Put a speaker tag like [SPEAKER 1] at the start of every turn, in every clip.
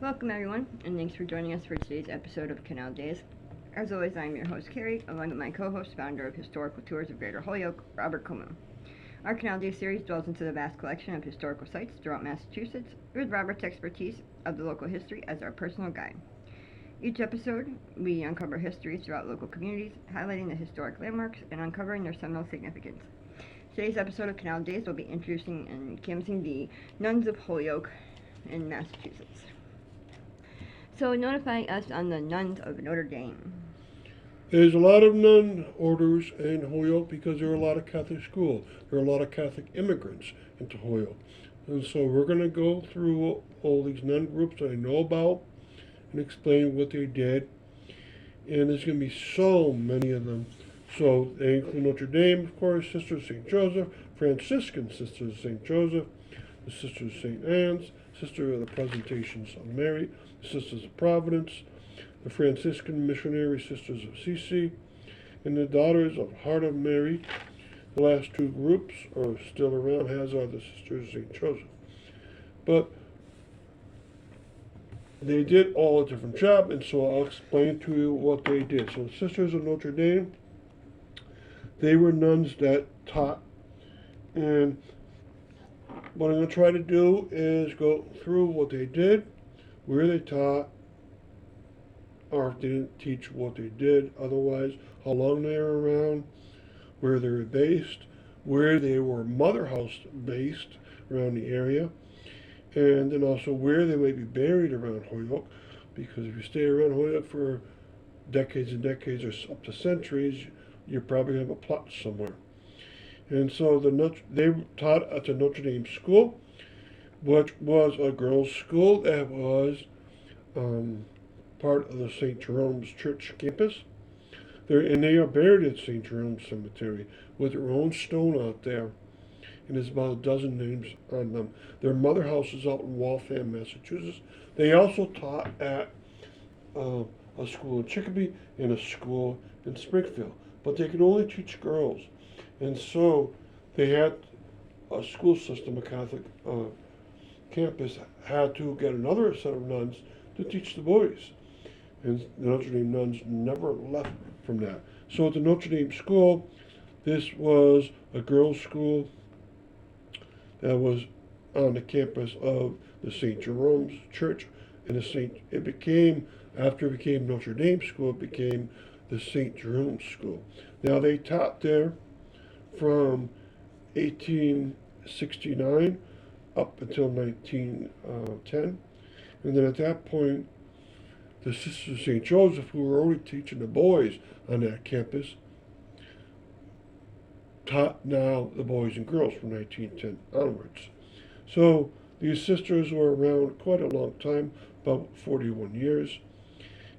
[SPEAKER 1] Welcome everyone, and thanks for joining us for today's episode of Canal Days. As always, I am your host Carrie, along with my co-host, founder of Historical Tours of Greater Holyoke, Robert Coleman. Our Canal Days series dwells into the vast collection of historical sites throughout Massachusetts, with Robert's expertise of the local history as our personal guide. Each episode, we uncover history throughout local communities, highlighting the historic landmarks and uncovering their seminal significance. Today's episode of Canal Days will be introducing and canvassing the Nuns of Holyoke in Massachusetts. So notifying us on the Nuns of Notre Dame.
[SPEAKER 2] There's a lot of nun orders in Holyoke because there are a lot of Catholic schools. There are a lot of Catholic immigrants into Holyoke. And so we're going to go through all these nun groups that I know about and explain what they did. And there's going to be so many of them. So they include Notre Dame, of course, Sisters of St. Joseph, Franciscan Sisters of St. Joseph, the Sisters of St. Anne's, Sister of the Presentations of Mary, the Sisters of Providence, the Franciscan Missionary Sisters of Assisi, and the Daughters of Heart of Mary. The last two groups are still around, as are the Sisters of St. Joseph. But they did all a different job, and so I'll explain to you what they did. So the Sisters of Notre Dame, they were nuns that taught, and what I'm going to try to do is go through what they did, where they taught, or if they didn't teach, what they did otherwise, how long they were around, where they were based, where they were mother house based around the area, and then also where they may be buried around Holyoke, because if you stay around Holyoke for decades and decades or up to centuries, you probably have a plot somewhere. And so they taught at the Notre Dame School, which was a girls' school that was part of the St. Jerome's Church campus. And they are buried at St. Jerome's Cemetery with their own stone out there. And there's about a dozen names on them. Their mother house is out in Waltham, Massachusetts. They also taught at a school in Chicopee and a school in Springfield. But they could only teach girls. And so they had a school system, a Catholic campus, had to get another set of nuns to teach the boys. And the Notre Dame nuns never left from that. So at the Notre Dame school, this was a girls' school that was on the campus of the St. Jerome's Church. And after it became Notre Dame School, it became the St. Jerome's School. Now they taught there from 1869 up until 1910. And then at that point, the Sisters of St. Joseph, who were already teaching the boys on that campus, taught now the boys and girls from 1910 onwards. So these sisters were around quite a long time, about 41 years,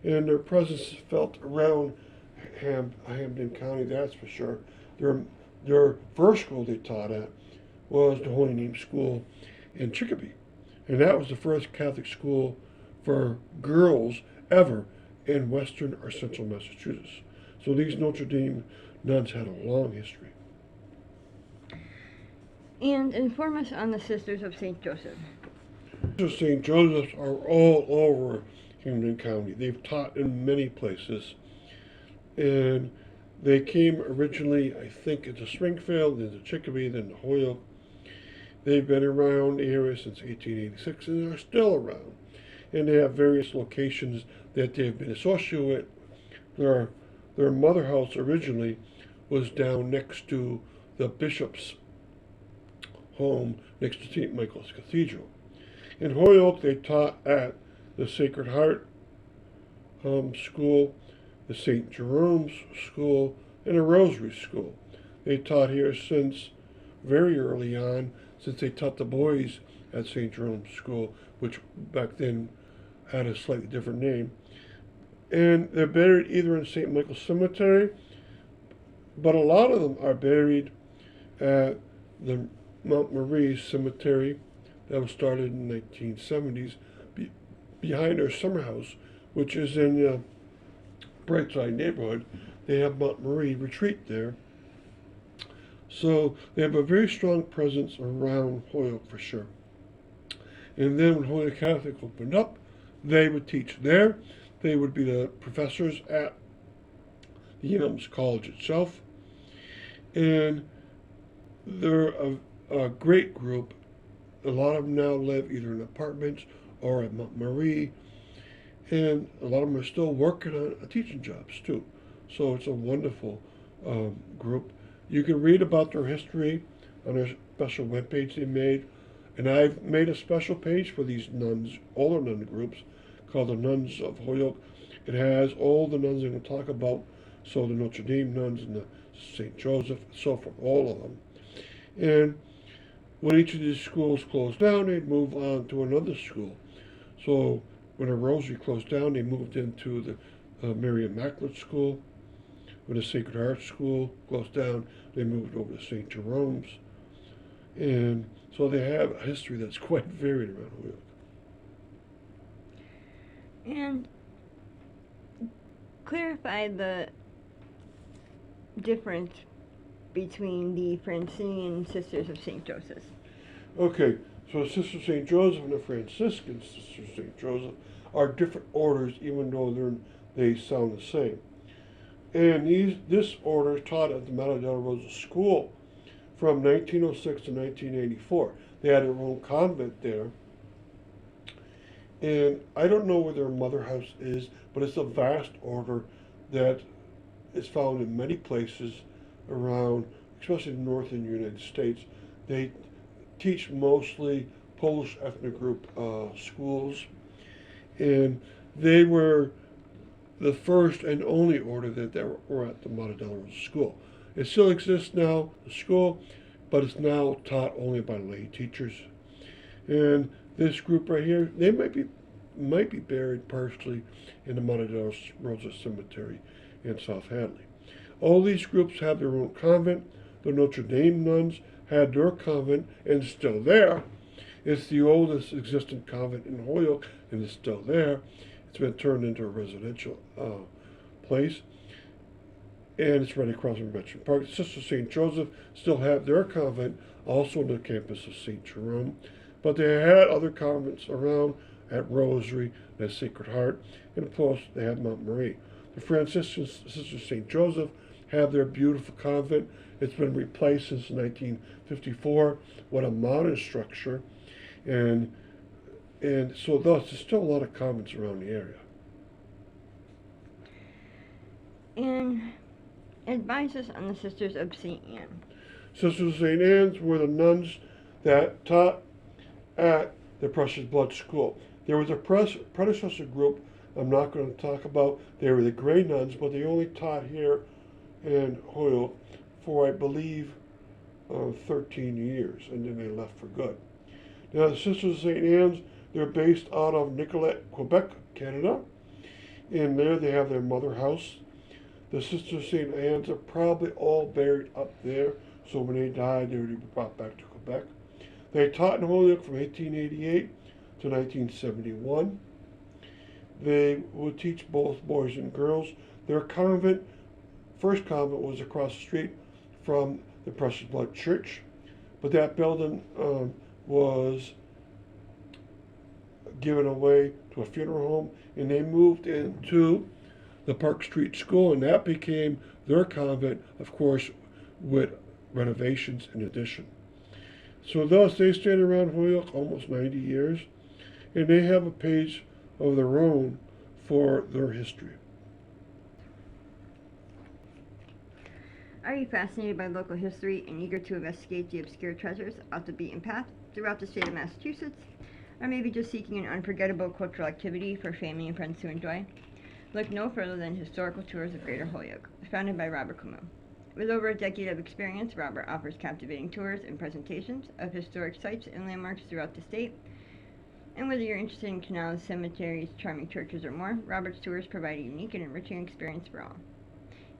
[SPEAKER 2] and their presence felt around Hampden County, that's for sure. Their first school they taught at was the Holy Name School in Chicopee, and that was the first Catholic school for girls ever in western or central Massachusetts. So these Notre Dame nuns had a long history.
[SPEAKER 1] And inform us on the Sisters of St. Joseph.
[SPEAKER 2] The Sisters of St. Joseph's are all over Hampden County. They've taught in many places, and they came originally, I think, into Springfield, then to Chicopee, then to Holyoke. They've been around the area since 1886, and they're still around. And they have various locations that they've been associated with. Their mother house originally was down next to the bishop's home, next to St. Michael's Cathedral. In Holyoke, they taught at the Sacred Heart School, the St. Jerome's School, and the Rosary School. They taught here since very early on, since they taught the boys at St. Jerome's School, which back then had a slightly different name. And they're buried either in St. Michael's Cemetery, but a lot of them are buried at the Mount Marie Cemetery that was started in the 1970s behind their summer house, which is in the Brightside neighborhood. They have Mount Marie Retreat there. So they have a very strong presence around Holyoke for sure. And then when Holyoke Catholic opened up, They would teach there. They would be the professors at the college itself. And they're a great group. A lot of them now live either in apartments or at Montmarie, and a lot of them are still working on teaching jobs too. So it's a wonderful group. You can read about their history on their special webpage they made, and I've made a special page for these nuns, older nun groups, called the Nuns of Holyoke. It has all the nuns I'm going to talk about, so the Notre Dame nuns and the St. Joseph, so forth, all of them. And when each of these schools closed down, they'd move on to another school. So when a Rosary closed down, they moved into the Mary Immaculate School. When the Sacred Heart School closed down, they moved over to St. Jerome's. And so they have a history that's quite varied around Holyoke.
[SPEAKER 1] And clarify the difference between the Franciscan Sisters of St. Joseph.
[SPEAKER 2] Okay, so Sister St. Joseph and the Franciscan Sister St. Joseph are different orders, even though they sound the same. And this order taught at the Mata del Rosa School from 1906 to 1984. They had their own convent there. And I don't know where their mother house is, but it's a vast order that is found in many places around, especially the northern United States. They teach mostly Polish ethnic group schools, and they were the first and only order that were at the Mata del Rosa School. It still exists now, the school, but it's now taught only by lay teachers. And this group right here, they might be buried partially in the Mata del Rosa Cemetery in South Hadley. All these groups have their own convent. The Notre Dame nuns had their convent and it's still there. It's the oldest existing convent in Holyoke and it's still there. It's been turned into a residential place, and it's right across from Veteran Park. Sister St. Joseph still have their convent, also on the campus of St. Jerome, but they had other convents around at Rosary, at Sacred Heart, and of course they had Montmarie. The Franciscan Sisters St. Joseph have their beautiful convent. It's been replaced since 1954 with a modern structure, and so thus there's still a lot of convents around the area.
[SPEAKER 1] And advise us on the Sisters of St. Anne.
[SPEAKER 2] Sisters of St. Anne's were the nuns that taught at the Precious Blood School. There was a predecessor group I'm not going to talk about. They were the Grey Nuns, but they only taught here in Holyoke for, I believe, 13 years, and then they left for good. Now, the Sisters of St. Anne's, they're based out of Nicollet, Quebec, Canada, and there they have their mother house. The Sisters of St. Anne's are probably all buried up there, so when they died, they would be brought back to Quebec. They taught in Holyoke from 1888 to 1971. They would teach both boys and girls. Their first convent was across the street from the Precious Blood Church, but that building was given away to a funeral home, and they moved into the Park Street School, and that became their convent, of course, with renovations in addition. So thus, they stayed around Holyoke almost 90 years, and they have a page of their own for their history.
[SPEAKER 1] Are you fascinated by local history and eager to investigate the obscure treasures off the beaten path throughout the state of Massachusetts? Or maybe just seeking an unforgettable cultural activity for family and friends to enjoy? Look no further than Historical Tours of Greater Holyoke, founded by Robert Camus. With over a decade of experience, Robert offers captivating tours and presentations of historic sites and landmarks throughout the state. And whether you're interested in canals, cemeteries, charming churches, or more, Robert's tours provide a unique and enriching experience for all.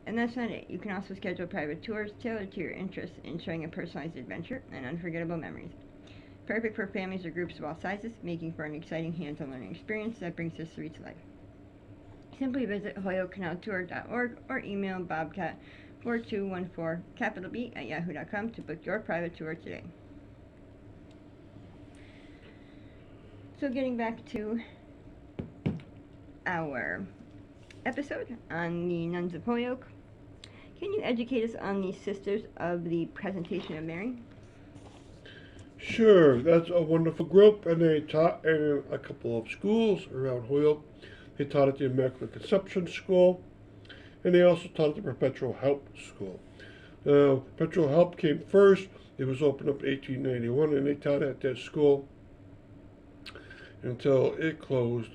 [SPEAKER 1] And that's not it. You can also schedule private tours tailored to your interests, ensuring a personalized adventure and unforgettable memories. Perfect for families or groups of all sizes, making for an exciting hands-on learning experience that brings history to life. Simply visit holyokecanaltour.org or email bobcat4214 @yahoo.com to book your private tour today. So getting back to our episode on the Nuns of Holyoke. Can you educate us on the Sisters of the Presentation of Mary?
[SPEAKER 2] Sure, that's a wonderful group, and they taught in a couple of schools around Holyoke. They taught at the Immaculate Conception School, and they also taught at the Perpetual Help School. Perpetual Help came first. It was opened up in 1891, and they taught at that school until it closed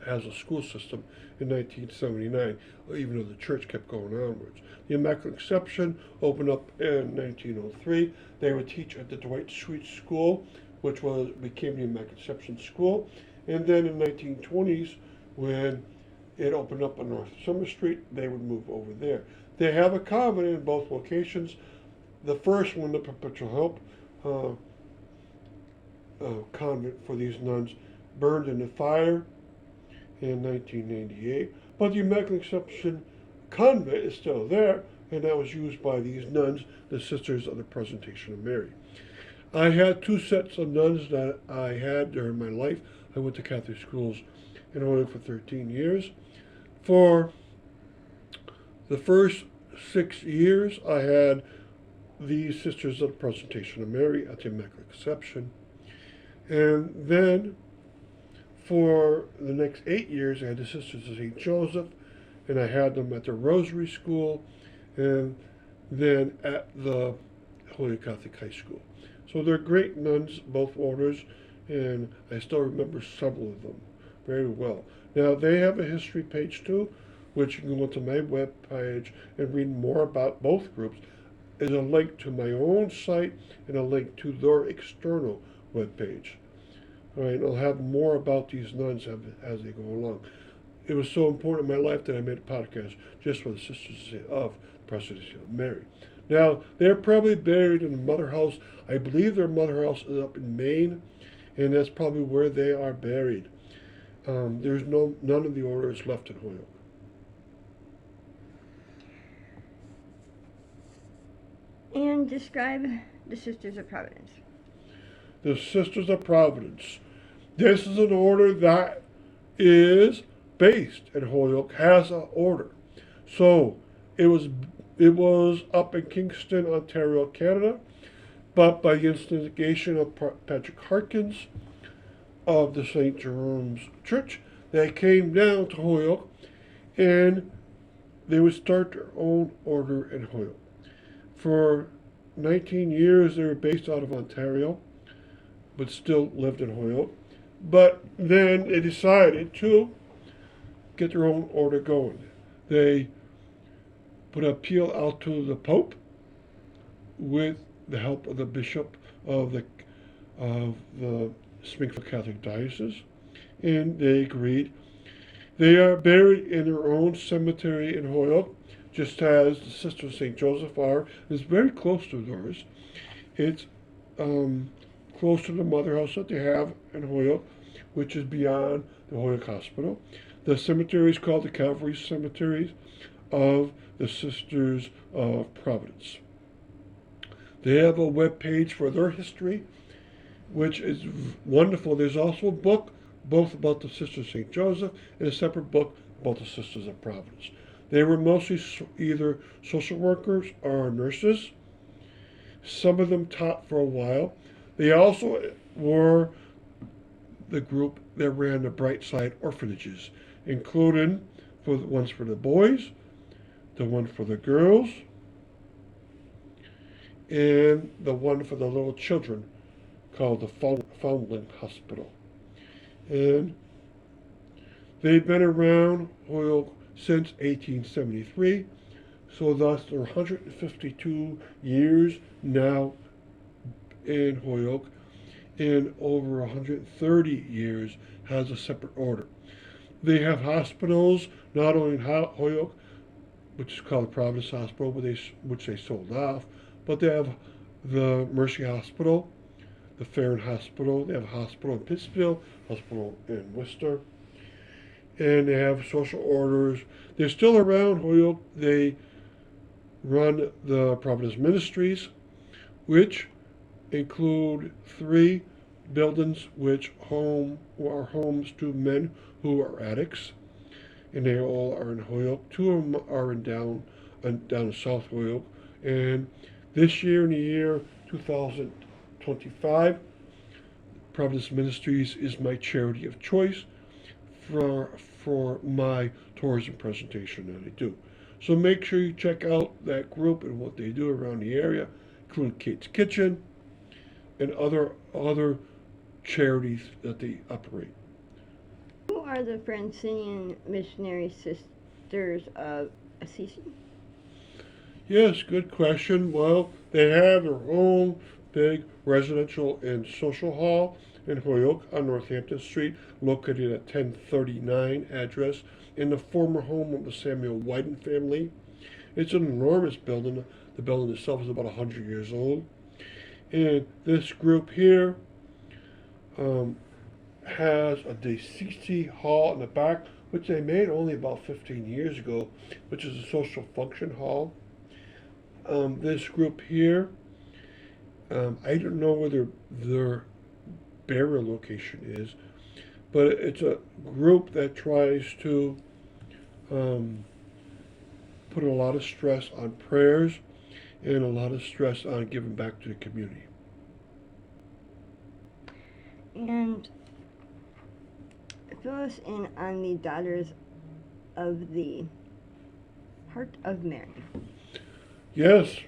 [SPEAKER 2] as a school system in 1979, even though the church kept going onwards. The Immaculate Conception opened up in 1903. They would teach at the Dwight Street School, which became the Immaculate Conception School. And then in the 1920s, when it opened up on North Summer Street, they would move over there. They have a convent in both locations. The first one, the Perpetual Help convent for these nuns, burned in the fire in 1998. But the Immaculate Conception convent is still there, and that was used by these nuns, the Sisters of the Presentation of Mary. I had two sets of nuns that I had during my life. I went to Catholic schools in Holyoke for 13 years. For the first 6 years, I had the Sisters of the Presentation of Mary at the Immaculate Conception. And then for the next 8 years, I had the Sisters of St. Joseph, and I had them at the Rosary School, and then at the Holyoke Catholic High School. So they're great nuns, both orders, and I still remember several of them very well. Now, they have a history page too, which you can go to my web page and read more about both groups. There's a link to my own site and a link to their external web page. All right, I'll have more about these nuns as they go along. It was so important in my life that I made a podcast just for the Sisters of Presentation of Mary. Now, they're probably buried in the mother house. I believe their mother house is up in Maine, and that's probably where they are buried. There's none of the orders left in Holyoke.
[SPEAKER 1] And describe the Sisters of Providence.
[SPEAKER 2] The Sisters of Providence. This is an order that is based in Holyoke, has an order. So it was up in Kingston, Ontario, Canada, but by the instigation of Patrick Harkins of the St. Jerome's Church, they came down to Holyoke, and they would start their own order in Holyoke. For 19 years, they were based out of Ontario, but still lived in Holyoke. But then they decided to get their own order going. They put an appeal out to the Pope with the help of the Bishop of the Springfield Catholic Diocese, and they agreed. They are buried in their own cemetery in Holyoke, just as the Sisters of St. Joseph are. It's very close to theirs. It's close to the mother house that they have in Holyoke, which is beyond the Holyoke Hospital. The cemetery is called the Calvary Cemetery of the Sisters of Providence. They have a web page for their history, which is wonderful. There's also a book both about the Sisters of St. Joseph and a separate book about the Sisters of Providence. They were mostly either social workers or nurses. Some of them taught for a while. They also were the group that ran the Bright Side orphanages, including for the ones for the boys, the one for the girls, and the one for the little children called the Foundling Hospital. And they've been around Holyoke since 1873, so thus they're 152 years now in Holyoke, and over 130 years has a separate order. They have hospitals, not only in Holyoke, which is called the Providence Hospital, which they sold off, but they have the Mercy Hospital, the Farron Hospital, they have a hospital in Pittsfield, hospital in Worcester, and they have social orders. They're still around Holyoke. They run the Providence Ministries, which include 3 buildings which are homes to men who are addicts, and they all are in Holyoke. Two of them are down in South Holyoke, and this year, in the year 2025, Providence Ministries is my charity of choice for my tourism presentation that I do. So make sure you check out that group and what they do around the area, including Kate's Kitchen and other charities that they operate.
[SPEAKER 1] Who are the Francinian Missionary Sisters of Assisi?
[SPEAKER 2] Yes, good question. Well, they have their own big residential and social hall in Holyoke on Northampton Street, located at 1039 address in the former home of the Samuel Wyden family. It's an enormous building. The building itself is about 100 years old. And this group here has a DCC hall in the back, which they made only about 15 years ago, which is a social function hall. This group here, I don't know where their burial location is, but it's a group that tries to put a lot of stress on prayers and a lot of stress on giving back to the community.
[SPEAKER 1] And fill us in on the Daughters of the Heart of Mary.
[SPEAKER 2] Yes,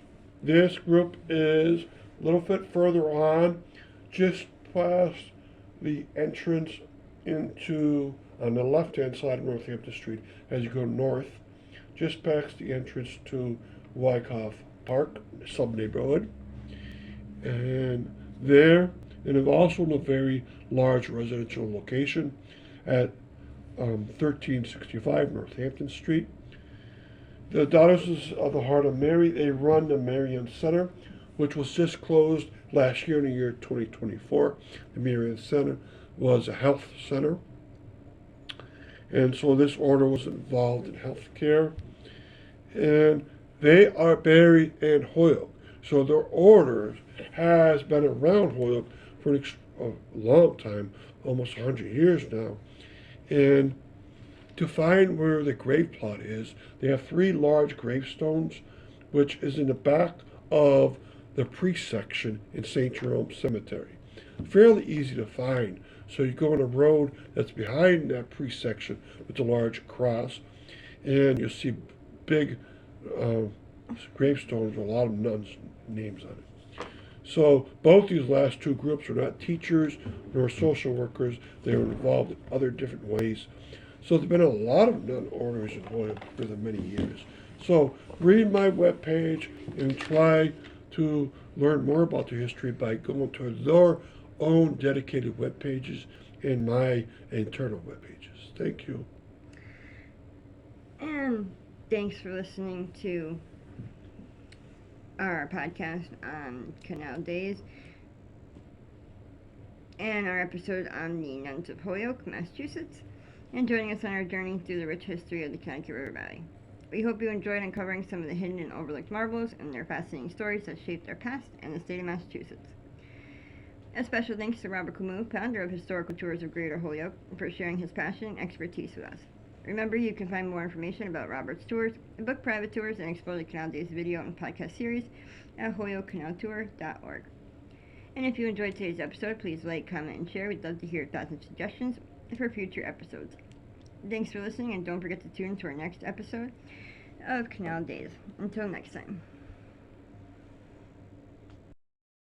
[SPEAKER 2] this group is a little bit further on, just past the entrance on the left-hand side of Northampton Street as you go north, just past the entrance to Wyckoff Park sub-neighborhood. And also in a very large residential location at 1365 Northampton Street. The Daughters of the Heart of Mary, they run the Marian Center, which was just closed last year in the year 2024. The Marian Center was a health center. And so this order was involved in health care. And they are buried in Holyoke. So their order has been around Holyoke for a long time, almost 100 years now. And to find where the grave plot is, they have 3 large gravestones, which is in the back of the priest section in St. Jerome Cemetery. Fairly easy to find. So you go on a road that's behind that priest section with a large cross, and you'll see big gravestones with a lot of nuns' names on it. So both these last 2 groups are not teachers nor social workers. They were involved in other different ways. So there's been a lot of nun orders in Holyoke for the many years. So read my webpage and try to learn more about the history by going to their own dedicated web pages and my internal web pages. Thank you.
[SPEAKER 1] And thanks for listening to our podcast on Canal Days and our episode on the Nuns of Holyoke, Massachusetts, and joining us on our journey through the rich history of the Connecticut River Valley. We hope you enjoyed uncovering some of the hidden and overlooked marvels and their fascinating stories that shaped our past and the state of Massachusetts. A special thanks to Robert Camus, founder of Historical Tours of Greater Holyoke, for sharing his passion and expertise with us. Remember, you can find more information about Robert's tours, book private tours, and explore the Canal Days video and podcast series at holyokecanaltour.org. And if you enjoyed today's episode, please like, comment, and share. We'd love to hear your thoughts and suggestions for future episodes. Thanks for listening, and don't forget to tune in to our next episode of Canal Days. Until next time.